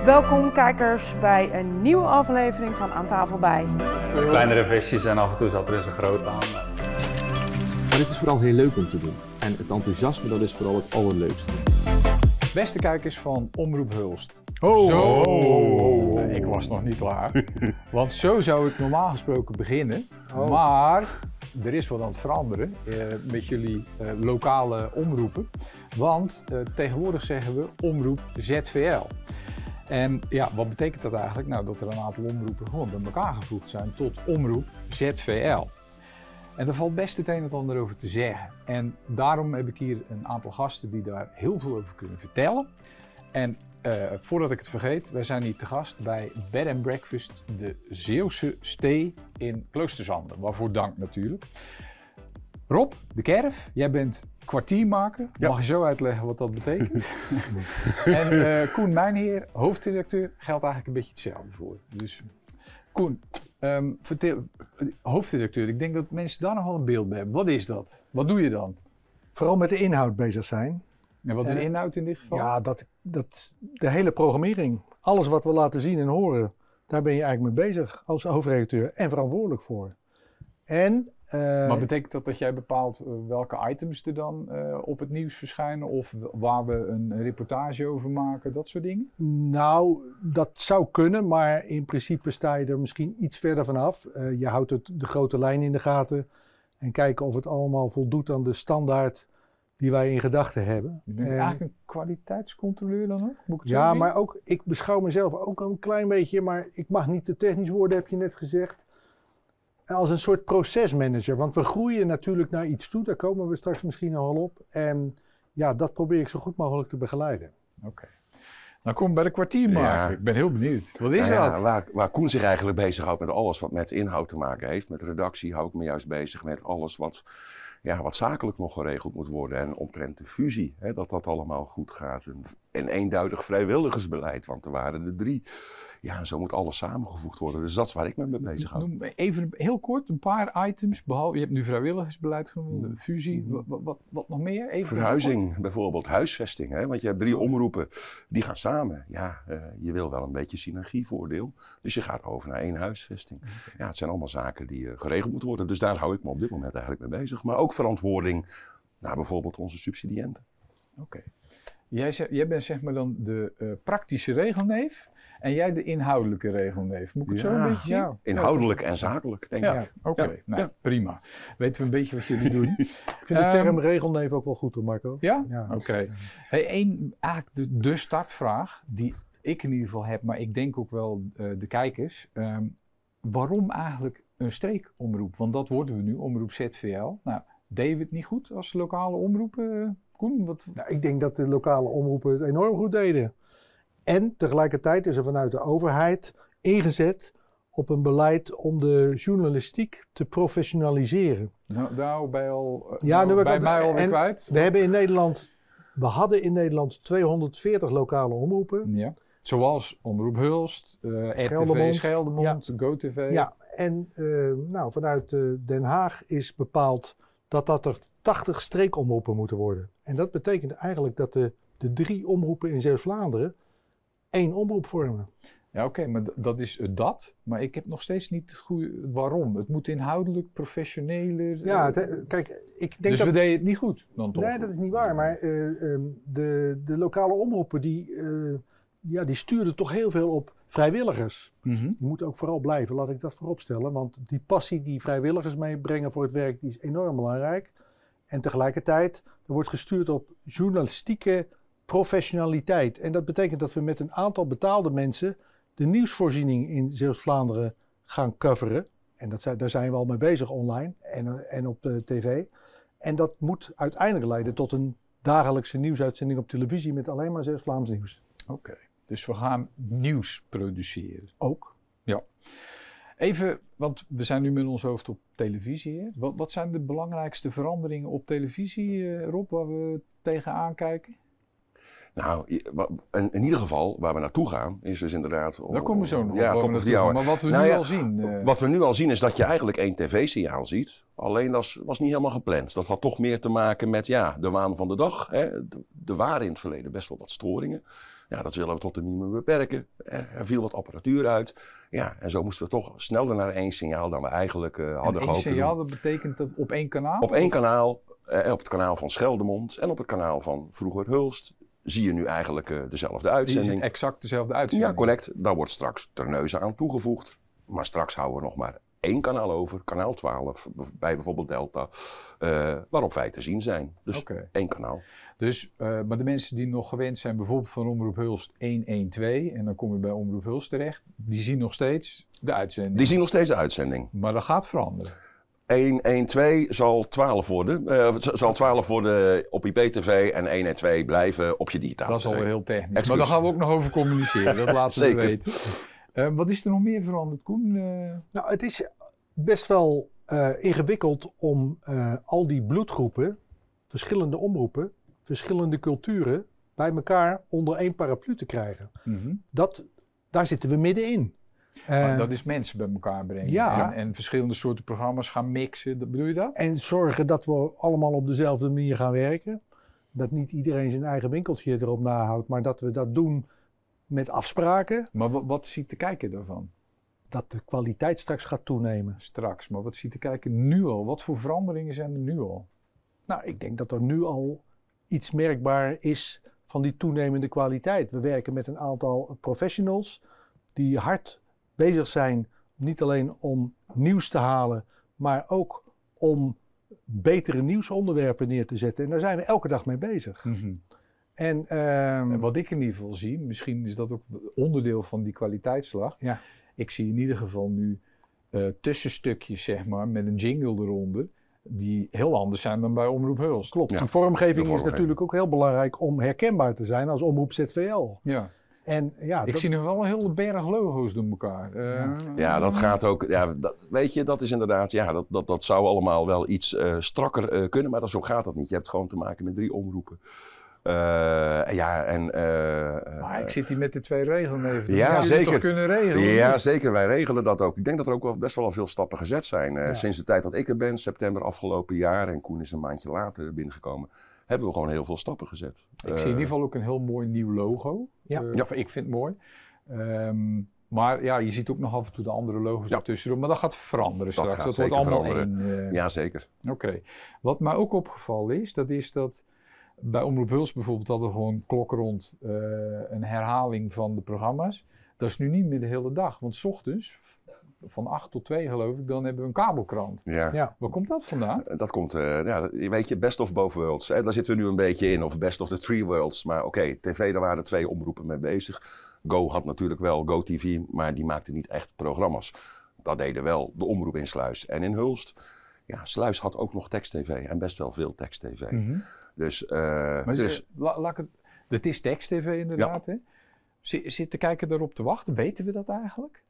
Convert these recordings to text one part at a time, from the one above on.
Welkom kijkers bij een nieuwe aflevering van Aan Tafel Bij. Kleinere visjes en af en toe zat er eens een groot aan. Maar het is vooral heel leuk om te doen. En het enthousiasme, dat is vooral het allerleukste. Beste kijkers van Omroep Hulst. Ik was nog niet klaar. Want zo zou ik normaal gesproken beginnen. Maar er is wat aan het veranderen met jullie lokale omroepen. Want tegenwoordig zeggen we Omroep ZVL. En ja, wat betekent dat eigenlijk? Nou, dat er een aantal omroepen gewoon bij elkaar gevoegd zijn tot Omroep ZVL. En daar valt best het een en het ander over te zeggen. En daarom heb ik hier een aantal gasten die daar heel veel over kunnen vertellen. En voordat ik het vergeet, wij zijn hier te gast bij Bed and Breakfast de Zeeuwse Stee in Kloosterzanden. Waarvoor dank natuurlijk. Rob de Kerf, jij bent kwartiermaker. Ja. Mag je zo uitleggen wat dat betekent? En Koen Mijnheer, hoofdredacteur, geldt eigenlijk een beetje hetzelfde voor. Dus Koen, vertel, hoofdredacteur, ik denk dat mensen daar nog wel een beeld bij hebben. Wat is dat? Wat doe je dan? Vooral met de inhoud bezig zijn. En wat is de inhoud in dit geval? Ja, de hele programmering. Alles wat we laten zien en horen, daar ben je eigenlijk mee bezig als hoofdredacteur en verantwoordelijk voor. Maar betekent dat jij bepaalt welke items er dan op het nieuws verschijnen of waar we een reportage over maken, dat soort dingen? Nou, dat zou kunnen, maar in principe sta je er misschien iets verder vanaf. Je houdt de grote lijn in de gaten en kijken of het allemaal voldoet aan de standaard die wij in gedachten hebben. Je bent eigenlijk een kwaliteitscontroleur dan ook? Moet ik het zo ja, zien? maar ook, ik beschouw mezelf ook een klein beetje, maar ik mag niet te technisch worden, heb je net gezegd. Als een soort procesmanager, want we groeien natuurlijk naar iets toe, daar komen we straks misschien al op. En ja, dat probeer ik zo goed mogelijk te begeleiden. Oké. Nou, kom bij de kwartiermaker. Ja. Ik ben heel benieuwd. Wat is dat? Waar Koen zich eigenlijk bezighoudt met alles wat met inhoud te maken heeft. Met redactie hou ik me juist bezig met alles wat zakelijk nog geregeld moet worden. En omtrent de fusie, dat allemaal goed gaat. En eenduidig vrijwilligersbeleid, want er waren er 3. Ja, zo moet alles samengevoegd worden. Dus dat is waar ik me mee bezig hou. Noem even heel kort een paar items. Behalve, je hebt nu vrijwilligersbeleid genoemd, fusie. Wat nog meer? Even verhuizing, bijvoorbeeld huisvesting. Hè? Want je hebt 3 omroepen, die gaan samen. Ja, je wil wel een beetje synergievoordeel. Dus je gaat over naar 1 huisvesting. Okay. Ja, het zijn allemaal zaken die geregeld moeten worden. Dus daar hou ik me op dit moment eigenlijk mee bezig. Maar ook verantwoording naar bijvoorbeeld onze subsidiënten. Oké. Jij bent zeg maar dan de praktische regelneef. En jij de inhoudelijke regelneef. Moet ik het zo een beetje zien? Ja. Inhoudelijk en zakelijk, denk ik. Ja, oké. Nou, prima. Weten we een beetje wat jullie doen. Ik vind de term regelneef ook wel goed hoor, Marco. Ja? Oké. Hey, eigenlijk de startvraag die ik in ieder geval heb, maar ik denk ook wel de kijkers. Waarom eigenlijk een streekomroep? Want dat worden we nu, Omroep ZVL. Nou, deden we het niet goed als lokale omroep, Koen? Nou, ik denk dat de lokale omroepen het enorm goed deden. En tegelijkertijd is er vanuit de overheid ingezet op een beleid om de journalistiek te professionaliseren. Nou ben je al bij mij alweer kwijt. We hadden in Nederland 240 lokale omroepen. Ja. Zoals Omroep Hulst, RTV Scheldemond, GoTV. Ja, en vanuit Den Haag is bepaald dat er 80 streekomroepen moeten worden. En dat betekent eigenlijk dat de 3 omroepen in Zeeuws-Vlaanderen 1 omroep vormen. Ja, oké, maar dat is dat. Maar ik heb nog steeds niet het goede waarom. Het moet inhoudelijk, professioneler. Ja, kijk, ik denk dus we deden het niet goed dan toch? Nee, dat is niet waar. Maar de lokale omroepen die stuurden toch heel veel op vrijwilligers. Mm-hmm. Die moeten ook vooral blijven, laat ik dat vooropstellen. Want die passie die vrijwilligers meebrengen voor het werk, die is enorm belangrijk. En tegelijkertijd, er wordt gestuurd op journalistieke professionaliteit. En dat betekent dat we met een aantal betaalde mensen de nieuwsvoorziening in Zeeuws-Vlaanderen gaan coveren. En daar zijn we al mee bezig online en op de tv. En dat moet uiteindelijk leiden tot een dagelijkse nieuwsuitzending op televisie met alleen maar Zeeuws-Vlaams nieuws. Oké, dus we gaan nieuws produceren. Ook. Ja. Even, want we zijn nu met ons hoofd op televisie. Hè? Wat zijn de belangrijkste veranderingen op televisie, Rob, waar we tegenaan kijken? Nou, in ieder geval, waar we naartoe gaan, is dus inderdaad... Daar komen we zo nog op. Maar wat we nu al zien... Wat we nu al zien is dat je eigenlijk 1 tv-signaal ziet. Alleen dat was niet helemaal gepland. Dat had toch meer te maken met de waan van de dag. Hè. Er waren in het verleden best wel wat storingen. Ja, dat willen we tot een minimum beperken. Er viel wat apparatuur uit. Ja, en zo moesten we toch sneller naar 1 signaal dan we eigenlijk hadden gehoopt. 1 signaal, dat betekent op 1 kanaal? Op 1 kanaal, op het kanaal van Scheldemond en op het kanaal van vroeger Hulst, zie je nu eigenlijk dezelfde uitzending. Die is exact dezelfde uitzending? Ja, correct. Daar wordt straks Terneuzen aan toegevoegd. Maar straks houden we nog maar 1 kanaal over, kanaal 12, bij bijvoorbeeld Delta, waarop wij te zien zijn. Dus 1 kanaal. Dus, maar de mensen die nog gewend zijn, bijvoorbeeld van Omroep Hulst 112, en dan kom je bij Omroep Hulst terecht, die zien nog steeds de uitzending? Die zien nog steeds de uitzending. Maar dat gaat veranderen? 112 zal 12 worden. Zal 12 worden op IPTV en 112 blijven op je digitale Dat is alweer tv. heel technisch. Excuus. Maar daar gaan we ook nog over communiceren, dat laten we weten. Wat is er nog meer veranderd, Koen? Nou, het is best wel ingewikkeld om al die bloedgroepen, verschillende omroepen, verschillende culturen bij elkaar onder 1 paraplu te krijgen. Daar zitten we middenin. Dat is mensen bij elkaar brengen en verschillende soorten programma's gaan mixen, bedoel je dat? En zorgen dat we allemaal op dezelfde manier gaan werken. Dat niet iedereen zijn eigen winkeltje erop nahoudt, maar dat we dat doen met afspraken. Maar wat ziet de kijker daarvan? Dat de kwaliteit straks gaat toenemen. Straks, maar wat ziet de kijker nu al? Wat voor veranderingen zijn er nu al? Nou, ik denk dat er nu al iets merkbaar is van die toenemende kwaliteit. We werken met een aantal professionals die hard bezig zijn, niet alleen om nieuws te halen, maar ook om betere nieuwsonderwerpen neer te zetten. En daar zijn we elke dag mee bezig. En wat ik in ieder geval zie, misschien is dat ook onderdeel van die kwaliteitsslag. Ja. Ik zie in ieder geval nu tussenstukjes, zeg maar, met een jingle eronder, die heel anders zijn dan bij Omroep Hulst. Klopt, die vormgeving is natuurlijk ook heel belangrijk om herkenbaar te zijn als Omroep ZVL. Ja. En, ja, ik zie nog wel een hele berg logo's door elkaar. Ja, dat gaat ook. Ja, weet je, dat is inderdaad. Ja, dat zou allemaal wel iets strakker kunnen, maar zo gaat dat niet. Je hebt gewoon te maken met 3 omroepen. Maar ik zit hier met de 2 regelen even. Ja, zeker. Toch kunnen regelen? Ja, zeker. Wij regelen dat ook. Ik denk dat er ook wel best wel veel stappen gezet zijn. Sinds de tijd dat ik er ben, september afgelopen jaar, en Koen is een maandje later binnengekomen, hebben we gewoon heel veel stappen gezet. Ik zie in ieder geval ook een heel mooi nieuw logo. Ik vind het mooi. Maar ja, je ziet ook nog af en toe de andere logo's ertussen. Maar dat gaat veranderen straks. Dat wordt allemaal één. Ja, zeker. Oké. Wat mij ook opgevallen is dat bij Omroep Hulst bijvoorbeeld hadden we gewoon klokrond een herhaling van de programma's. Dat is nu niet meer de hele dag. Want 's ochtends, van 8 tot 2 geloof ik, dan hebben we een kabelkrant. Ja. Waar komt dat vandaan? Dat komt, weet je, best of both worlds. Daar zitten we nu een beetje in. Of best of the 3 worlds. Maar oké, tv, daar waren 2 omroepen mee bezig. Go had natuurlijk wel Go TV, maar die maakte niet echt programma's. Dat deden wel de omroep in Sluis en in Hulst. Ja, Sluis had ook nog tekst-tv en best wel veel tekst-tv. Dus, het is tekst-tv inderdaad, hè? Zit de kijker daarop te wachten? Weten we dat eigenlijk?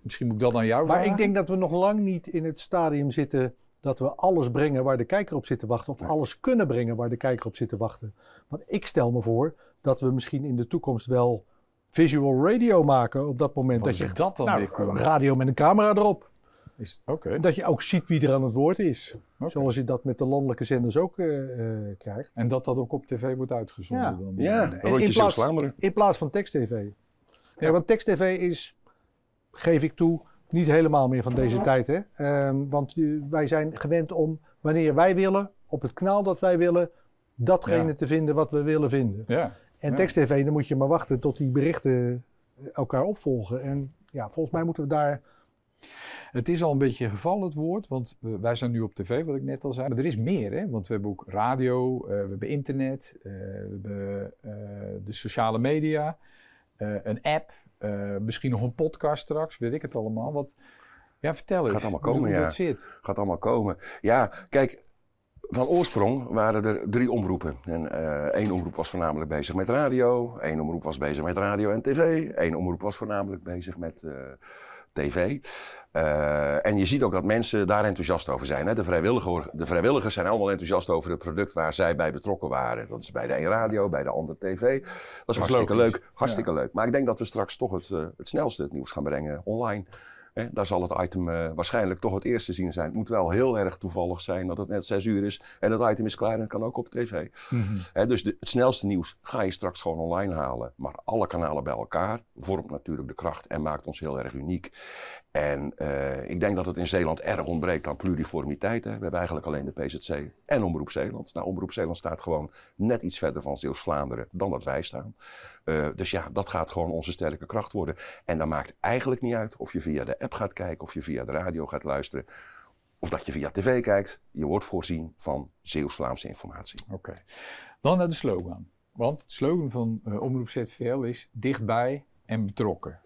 Misschien moet ik dat aan jou vragen. Maar ik denk dat we nog lang niet in het stadium zitten dat we alles brengen waar de kijker op zit te wachten. Of alles kunnen brengen waar de kijker op zit te wachten. Want ik stel me voor dat we misschien in de toekomst wel visual radio maken op dat moment. Wat is dat dan weer? Radio met een camera erop. Okay. Dat je ook ziet wie er aan het woord is. Okay. Zoals je dat met de landelijke zenders ook krijgt. En dat ook op tv wordt uitgezonden dan? Ja, in plaats van tekst-tv. Ja, want tekst-tv is, geef ik toe, niet helemaal meer van deze tijd. Hè? Want wij zijn gewend om, wanneer wij willen, op het kanaal dat wij willen, datgene te vinden wat we willen vinden. Ja. En tekst-tv, dan moet je maar wachten tot die berichten elkaar opvolgen. En ja, volgens mij moeten we daar... Het is al een beetje gevallen het woord, want wij zijn nu op tv, wat ik net al zei. Maar er is meer, hè? Want we hebben ook radio, we hebben internet, we hebben de sociale media, een app, misschien nog een podcast straks, weet ik het allemaal. Vertel eens. Gaat allemaal komen, hoe dat zit. Gaat allemaal komen. Ja, kijk, van oorsprong waren er 3 omroepen. En 1 omroep was voornamelijk bezig met radio, 1 omroep was bezig met radio en tv, 1 omroep was voornamelijk bezig met... tv. En je ziet ook dat mensen daar enthousiast over zijn. Hè? De vrijwilligers zijn allemaal enthousiast over het product waar zij bij betrokken waren. Dat is bij de een radio, bij de ander tv. Dat is hartstikke leuk. Hartstikke leuk. Maar ik denk dat we straks toch het snelste het nieuws gaan brengen online. Daar zal het item waarschijnlijk toch het eerst te zien zijn. Het moet wel heel erg toevallig zijn dat het net 6 uur is en het item is klaar en het kan ook op tv. Dus het snelste nieuws ga je straks gewoon online halen. Maar alle kanalen bij elkaar vormt natuurlijk de kracht en maakt ons heel erg uniek. En ik denk dat het in Zeeland erg ontbreekt aan pluriformiteit. Hè. We hebben eigenlijk alleen de PZC en Omroep Zeeland. Nou, Omroep Zeeland staat gewoon net iets verder van Zeeuws-Vlaanderen dan dat wij staan. Dus ja, dat gaat gewoon onze sterke kracht worden. En dan maakt eigenlijk niet uit of je via de app gaat kijken, of je via de radio gaat luisteren, of dat je via tv kijkt. Je wordt voorzien van Zeeuws-Vlaamse informatie. Oké. Dan naar de slogan. Want het slogan van Omroep ZVL is dichtbij en betrokken.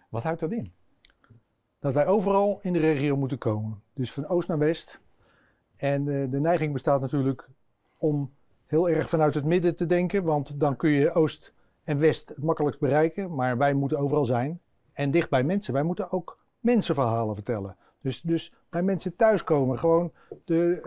Wat houdt dat in? Dat wij overal in de regio moeten komen. Dus van oost naar west. En de neiging bestaat natuurlijk om heel erg vanuit het midden te denken. Want dan kun je oost en west het makkelijkst bereiken. Maar wij moeten overal zijn. En dicht bij mensen. Wij moeten ook mensenverhalen vertellen. Dus bij mensen thuiskomen. Gewoon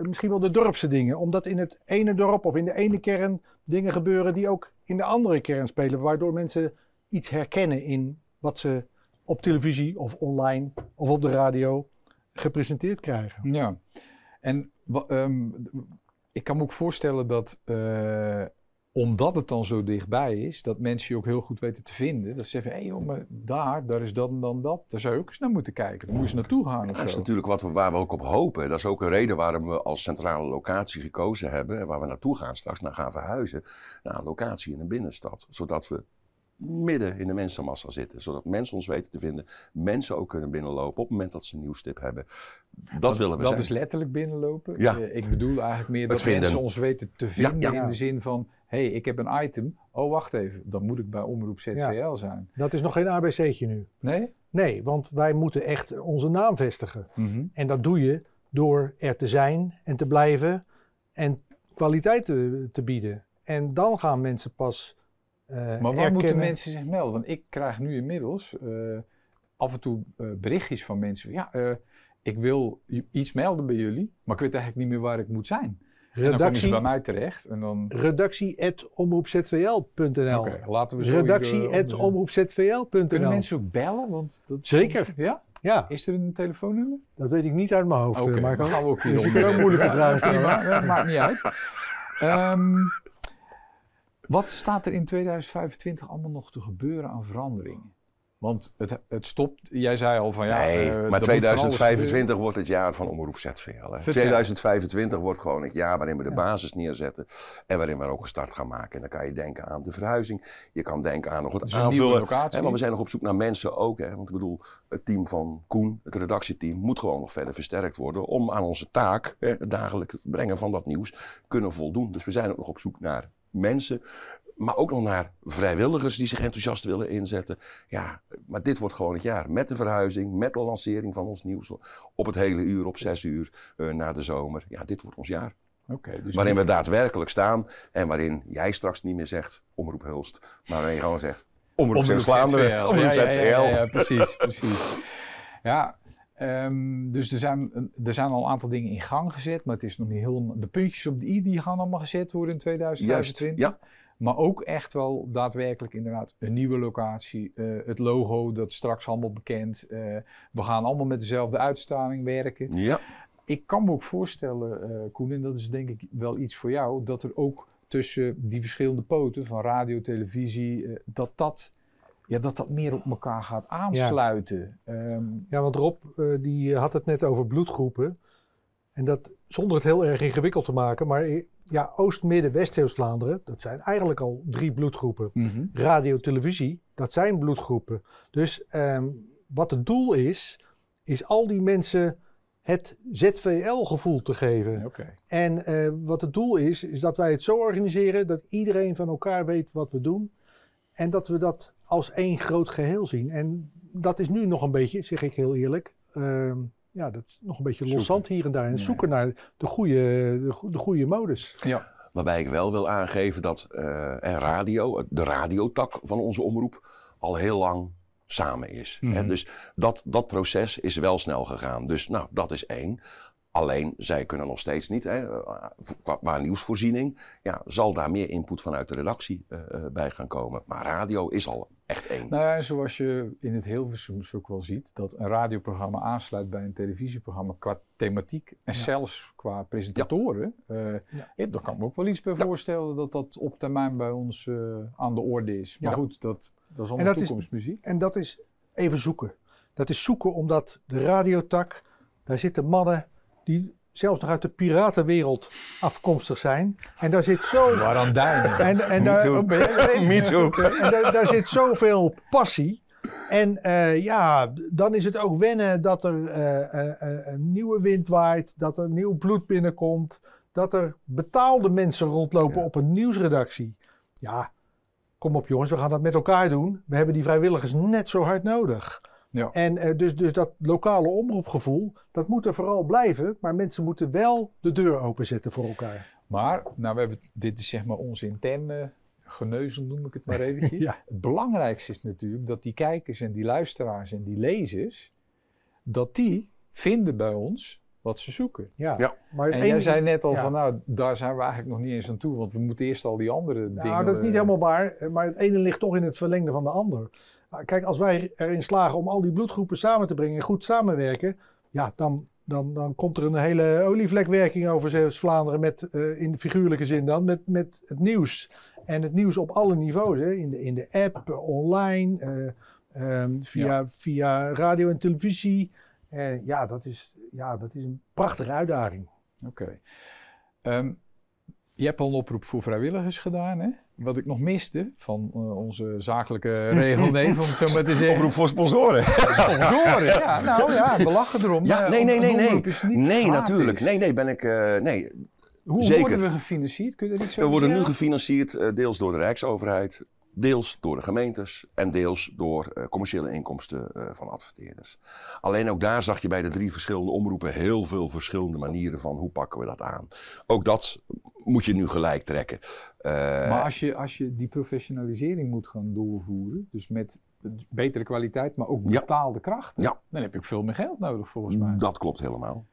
misschien wel de dorpse dingen. Omdat in het ene dorp of in de ene kern dingen gebeuren die ook in de andere kern spelen. Waardoor mensen iets herkennen in wat ze op televisie of online of op de radio gepresenteerd krijgen. Ja, en ik kan me ook voorstellen dat omdat het dan zo dichtbij is, dat mensen je ook heel goed weten te vinden. Dat ze zeggen, hé joh, maar daar is dat en dan dat. Daar zou je ook eens naar moeten kijken. Daar moet je naartoe gaan of Dat is zo. natuurlijk waar we ook op hopen. Dat is ook een reden waarom we als centrale locatie gekozen hebben. En waar we naartoe gaan straks, naar gaan verhuizen. Naar een locatie in een binnenstad. Zodat we midden in de mensenmassa zitten. Zodat mensen ons weten te vinden. Mensen ook kunnen binnenlopen op het moment dat ze een nieuwstip hebben. Dat willen we zijn. Dat is letterlijk binnenlopen. Ja. Ik bedoel eigenlijk meer dat vinden. mensen ons weten te vinden Ja. in de zin van, hé, ik heb een item. Oh, wacht even, dan moet ik bij Omroep ZVL zijn. Dat is nog geen ABC'tje nu. Nee? Nee, want wij moeten echt onze naam vestigen. Mhm. En dat doe je door er te zijn en te blijven en kwaliteit te bieden. En dan gaan mensen pas Maar waar moeten mensen zich melden? Want ik krijg nu inmiddels af en toe berichtjes van mensen. Ja, ik wil iets melden bij jullie, maar ik weet eigenlijk niet meer waar ik moet zijn. En dan komen ze bij mij terecht. En dan... Redactie@omroepzvl.nl. Oké, laten we zo Redactie@omroepzvl.nl. Kunnen mensen ook bellen? Want dat Zeker. Soms... Ja? Ja, Is er een telefoonnummer? dat weet ik niet uit mijn hoofd. Oké, maar dan gaan we ook hier dus ik kan ook moeilijke vragen stellen. prima, maakt niet uit. Wat staat er in 2025 allemaal nog te gebeuren aan veranderingen? Want het stopt, jij zei al van ja... Nee, maar dat 2025 wordt het jaar van Omroep ZVL. Hè. Vertel. 2025 wordt gewoon het jaar waarin we de basis neerzetten. En waarin we ook een start gaan maken. En dan kan je denken aan de verhuizing. Je kan denken aan nog het Dus een nieuwe aanvullen. locatie. Hè, maar we zijn nog op zoek naar mensen ook. Hè. Want ik bedoel, het team van Koen, het redactieteam, moet gewoon nog verder versterkt worden. Om aan onze taak, het dagelijks brengen van dat nieuws, kunnen voldoen. Dus we zijn ook nog op zoek naar mensen. Maar ook nog naar vrijwilligers die zich enthousiast willen inzetten. Ja, maar dit wordt gewoon het jaar. Met de verhuizing, met de lancering van ons nieuws. Op het hele uur, op 6 uur na de zomer. Ja, dit wordt ons jaar. Oké, dus Waarin we daadwerkelijk staan. En waarin jij straks niet meer zegt Omroep Hulst. Maar waarin je gewoon zegt Omroep Zeeuws-Vlaanderen. Omroep ZVL. Ja, precies. Ja, dus er zijn al een aantal dingen in gang gezet. Maar het is nog niet helemaal... De puntjes op de i die gaan allemaal gezet worden in 2025. Juist, ja. Maar ook echt wel daadwerkelijk inderdaad een nieuwe locatie. Het logo, dat is straks allemaal bekend. We gaan allemaal met dezelfde uitstraling werken. Ja. Ik kan me ook voorstellen, Koen, en dat is denk ik wel iets voor jou, dat er ook tussen die verschillende poten van radio, televisie, dat meer op elkaar gaat aansluiten. Ja, want Rob die had het net over bloedgroepen. En dat zonder het heel erg ingewikkeld te maken, maar ja, Oost, Midden, West Zeeuws-Vlaanderen, dat zijn eigenlijk al 3 bloedgroepen. Radio, televisie, dat zijn bloedgroepen. Dus wat het doel is al die mensen het ZVL-gevoel te geven. Okay. En wat het doel is dat wij het zo organiseren dat iedereen van elkaar weet wat we doen. En dat we dat als één groot geheel zien. En dat is nu nog een beetje, zeg ik heel eerlijk, dat is nog een beetje loszand hier en daar. En zoeken naar de goede modus. Ja. Waarbij ik wel wil aangeven dat de radiotak van onze omroep, al heel lang samen is. Hè? Dus dat proces is wel snel gegaan. Dus nou, dat is 1. Alleen, zij kunnen nog steeds niet, qua nieuwsvoorziening, zal daar meer input vanuit de redactie bij gaan komen. Maar radio is al echt één. Nou ja, zoals je in het Hilversums ook wel ziet, dat een radioprogramma aansluit bij een televisieprogramma qua thematiek en zelfs qua presentatoren. Daar kan ik me ook wel iets bij voorstellen dat dat op termijn bij ons aan de orde is. Maar goed, dat is allemaal toekomstmuziek. En dat is even zoeken. Dat is zoeken omdat de radiotak, daar zitten mannen die zelfs nog uit de piratenwereld afkomstig zijn. En daar zit zo... Warandijn. En daar zit zoveel passie. En dan is het ook wennen dat er een nieuwe wind waait, dat er nieuw bloed binnenkomt, dat er betaalde mensen rondlopen op een nieuwsredactie. Ja, kom op jongens, we gaan dat met elkaar doen. We hebben die vrijwilligers net zo hard nodig. Ja. En dus dat lokale omroepgevoel, dat moet er vooral blijven. Maar mensen moeten wel de deur openzetten voor elkaar. Maar, dit is zeg maar ons interne geneuzel, noem ik het maar eventjes. Het belangrijkste is natuurlijk dat die kijkers en die luisteraars en die lezers, dat die vinden bij ons wat ze zoeken. Maar en jij zei net al van, daar zijn we eigenlijk nog niet eens aan toe. Want we moeten eerst al die andere dingen... Nou, dat is niet helemaal waar. Maar het ene ligt toch in het verlengde van de ander. Kijk, als wij erin slagen om al die bloedgroepen samen te brengen en goed samenwerken, dan komt er een hele olievlekwerking over Zeeuws-Vlaanderen in figuurlijke zin dan, met het nieuws. En het nieuws op alle niveaus, hè? In de app, online, via radio en televisie. Dat is een prachtige uitdaging. Oké. Je hebt al een oproep voor vrijwilligers gedaan, hè? Wat ik nog miste van onze zakelijke regelneef, om het zo maar te zeggen. Oproep voor sponsoren. Sponsoren, ja. Nou ja, we lachen erom. Ja, nee, natuurlijk. Nee, ben ik... Hoe zeker. Worden we gefinancierd? Kun je er iets over We worden zeggen? nu gefinancierd deels door de Rijksoverheid, deels door de gemeentes en deels door commerciële inkomsten van adverteerders. Alleen ook daar zag je bij de 3 verschillende omroepen heel veel verschillende manieren van hoe pakken we dat aan. Ook dat moet je nu gelijk trekken. Maar als je die professionalisering moet gaan doorvoeren, dus met betere kwaliteit, maar ook betaalde krachten, dan heb je ook veel meer geld nodig volgens mij. Dat klopt helemaal.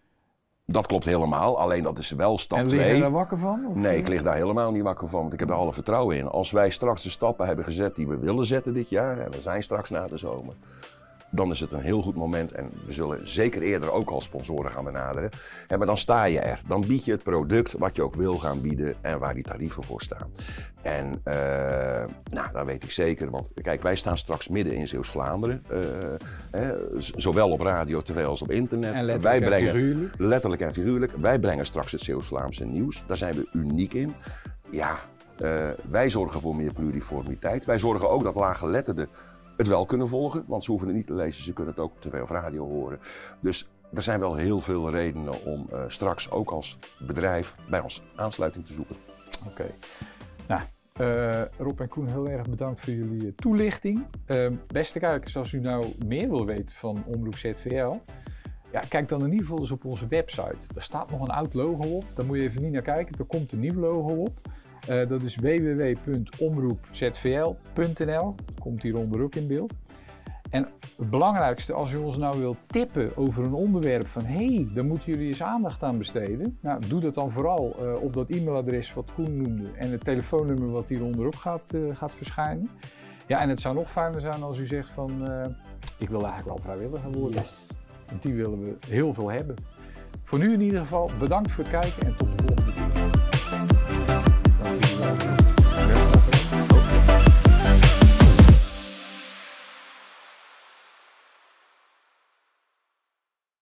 Dat klopt helemaal, alleen dat is wel stap 2. En lig je daar wakker van? Of? Nee, ik lig daar helemaal niet wakker van, want ik heb er alle vertrouwen in. Als wij straks de stappen hebben gezet die we willen zetten dit jaar, en we zijn straks na de zomer, dan is het een heel goed moment en we zullen zeker eerder ook al sponsoren gaan benaderen. Maar dan sta je er. Dan bied je het product wat je ook wil gaan bieden en waar die tarieven voor staan. En dat weet ik zeker, want kijk, wij staan straks midden in Zeeuws-Vlaanderen. Zowel op radio, tv als op internet. En letterlijk en figuurlijk. Wij brengen straks het Zeeuws-Vlaamse nieuws. Daar zijn we uniek in. Ja, wij zorgen voor meer pluriformiteit. Wij zorgen ook dat laaggeletterden het wel kunnen volgen, want ze hoeven het niet te lezen, ze kunnen het ook op tv of radio horen. Dus er zijn wel heel veel redenen om straks ook als bedrijf bij ons aansluiting te zoeken. Oké. Nou, Rob en Koen, heel erg bedankt voor jullie toelichting. Beste kijkers, als u nou meer wil weten van Omroep ZVL, kijk dan in ieder geval eens op onze website. Daar staat nog een oud logo op, daar moet je even niet naar kijken, er komt een nieuw logo op. Dat is www.omroepzvl.nl, komt hieronder ook in beeld. En het belangrijkste, als u ons nou wilt tippen over een onderwerp van daar moeten jullie eens aandacht aan besteden. Nou, doe dat dan vooral op dat e-mailadres wat Koen noemde en het telefoonnummer wat hieronder ook gaat verschijnen. Ja, en het zou nog fijner zijn als u zegt van, ik wil eigenlijk wel vrijwilliger worden. Yes. Want die willen we heel veel hebben. Voor nu in ieder geval, bedankt voor het kijken en tot de volgende.